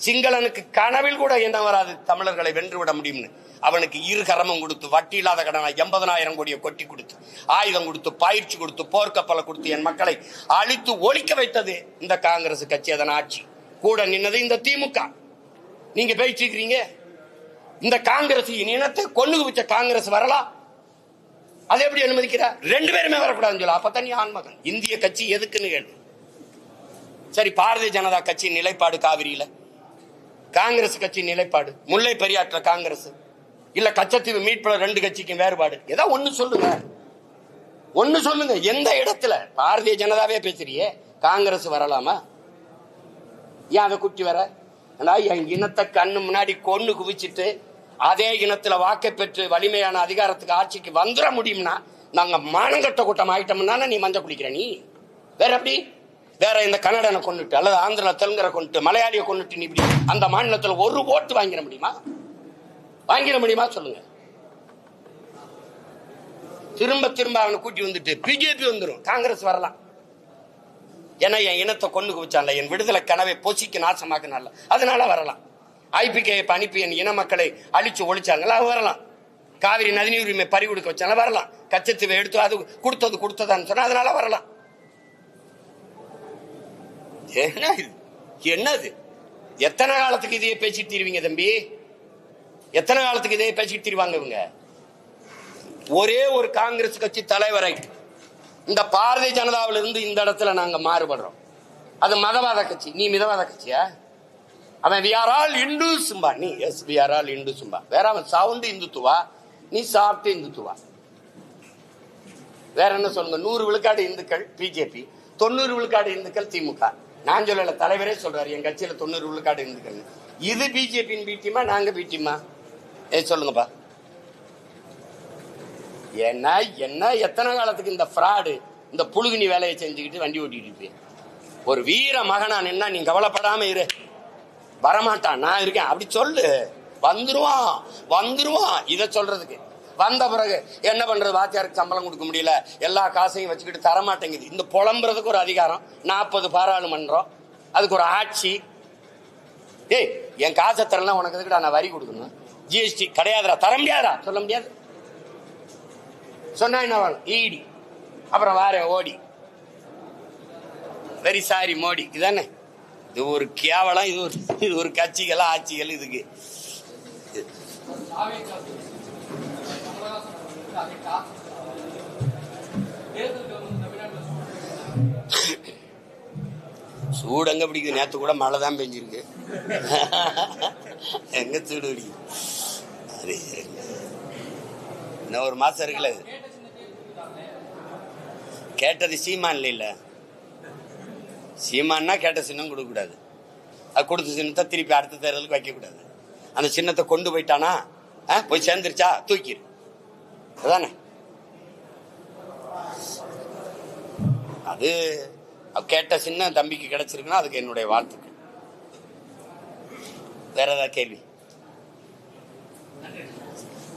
சிங்களனுக்கு கனவில் கூட என்ன வராது தமிழர்களை வென்று விட முடியும்னு அவனுக்கு 2 கரமும் கொடுத்து, வட்டி இல்லாத கடனா 80,000 கோடியை கொட்டி கொடுத்து, ஆயுதம் கொடுத்து, பயிற்சி கொடுத்து, போர்க்கப்பலை கொடுத்து என் மக்களை அழித்து ஒழிக்க வைத்தது இந்த காங்கிரஸ் கட்சி. அதன் ஆட்சி கூட நின்னது இந்த திமுக. நீங்க பேசிக்கிறீங்க இந்த காங்கிரஸ் இனத்தை கொண்டு வச்ச காங்கிரஸ் வரலாம். அதை எப்படி அனுமதிக்கிறார்? 2 பேருமே வரக்கூடாதுன்னு சொல்ல. அப்பதான் நீ ஆண்மகன். இந்திய கட்சி எதுக்குன்னு கேள்வி. சரி, பாரதிய ஜனதா கட்சி நிலைப்பாடு காவிரியில, காங்கிரஸ் கட்சி நிலைப்பாடு முல்லை பெரியாற்ற காங்கிரஸ், இல்ல கச்சத்தீவு மீட்புல 2 கட்சிக்கும் வேறுபாடு. ஏதாவது ஒண்ணு சொல்லுங்க. எந்த இடத்துல? பாரதிய ஜனதாவே பேசுறியே, காங்கிரஸ் வரலாமா? ஏன் அதை குட்டி வர? ஆனா என் இனத்தை கண்ணு முன்னாடி கொன்னு குவிச்சிட்டு அதே இனத்துல வாக்கை பெற்று வலிமையான அதிகாரத்துக்கு ஆட்சிக்கு வந்துட முடியும்னா நாங்க மானங்கட்ட கூட்டம் ஆயிட்டோம்னா நீ மஞ்சள் குளிக்கிற நீ வேற எப்படி? வேற இந்த கன்னடனை கொண்டுட்டு அல்லது ஆந்திரா தெலுங்கரை கொண்டுட்டு மலையாளியை கொண்டுட்டு நீ இப்படி அந்த மாநிலத்துல ஒரு ஓட்டு வாங்கிட முடியுமா? வாங்கிட முடியுமா சொல்லுங்க? திரும்ப திரும்ப அவனை கூட்டி வந்துட்டு பிஜேபி வந்துடும், காங்கிரஸ் வரலாம். ஏன்னா என் இனத்தை கொண்டு குவிச்சான்ல, என் விடுதலை கனவை பொசிக்கு நாசமாக்குனால, அதனால வரலாம். ஐபிகே அனுப்பி என் இன மக்களை அழிச்சு ஒழிச்சாங்களா வரலாம். காவிரி நதிநீர் உரிமை பறி கொடுக்க வச்சாலும் வரலாம். கச்சத்தீவை எடுத்து அது கொடுத்ததான்னு சொன்னா அதனால வரலாம். என்னது? எத்தனை காலத்துக்கு இதையே பேசிட்டு தீருவீங்க தம்பி? எத்தனை காலத்துக்கு இதையே பேசிட்டு தீருவாங்க இவங்க? ஒரே ஒரு காங்கிரஸ் கட்சி தலைவரை இந்த பாரதிய ஜனதாவில இருந்து இந்த இடத்துல நாங்க மாறுபடுறோம். அது மதவாத கட்சி, நீ மிதவாத கட்சியா? அவன் we are all Hindus ம்பா, நீ yes we are all Hindus ம்பா. வேற அவன் சவுண்ட் இந்துத்துவா, நீ சாப்பிட்டு இந்துத்துவா. வேற என்ன சொல்லுங்க? 100 விழுக்காடு இந்துக்கள் பிஜேபி, 90 விழுக்காடு இந்துக்கள் திமுக. நான் சொல்லல, தலைவரே சொல்றாரு என் கட்சியில 90 விழுக்காடு இந்துக்கள். இது பிஜேபியின் பீட்டியமா நாங்க பீட்டியமா? சொல்லுங்கப்பா. என்ன என்ன எத்தனை காலத்துக்கு இந்த ஃப்ராடு இந்த புழுகுனி வேலையை செஞ்சுக்கிட்டு வண்டி ஓட்டிட்டு இருப்பேன்? ஒரு வீர மகனா நின்னா நீ கவலைப்படாம இரு, வரமாட்டான், நான் இருக்கேன் அப்படி சொல்லு. வந்துருவான் வந்துருவான். இதை சொல்றதுக்கு வந்த பிறகு என்ன பண்றது? வாத்தியாருக்கு சம்பளம் கொடுக்க முடியல, எல்லா காசையும் வச்சுக்கிட்டு தரமாட்டேங்குது. இந்த புலம்புறதுக்கு ஒரு அதிகாரம், 40 பாராளுமன்றம், அதுக்கு ஒரு ஆட்சி. ஏய் என் காசை தரலாம், உனக்கு எதுக்குடா நான் வரி கொடுக்கணும்? ஜிஎஸ்டி கிடையாதுடா, தர முடியாதா? சொல்ல முடியாது. சொன்னா என்ன வேணும்? ஈடி, அப்புறம் வார ஓடி, வெரி சாரி மோடி. இதானே இது ஒரு கேவலம். இது ஒரு கட்சிகள் ஆட்சிகள். இதுக்கு சூடு எங்க பிடிக்குது? நேற்று கூட மழை தான் பெஞ்சிருக்கு. எங்க சூடு பிடிக்குது? இன்னும் ஒரு மாசம் இருக்குல்ல. கேட்டது சீமான் இல்ல, சீமான்னா கேட்ட சின்னம் கொடுக்க கூடாது. அது கொடுத்த சின்னத்தை திருப்பி அடுத்த தேர்தலுக்கு வைக்க கூடாது. அந்த சின்னத்தை கொண்டு போயிட்டானா போய் சேர்ந்துருச்சா தூக்கிடு, அதானே? அது கேட்ட சின்ன தம்பிக்கு கிடைச்சிருக்குன்னா அதுக்கு என்னுடைய வாழ்த்துக்கள். வேற ஏதாவது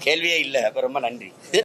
கேள்வியே இல்லை. அப்ப ரொம்ப நன்றி.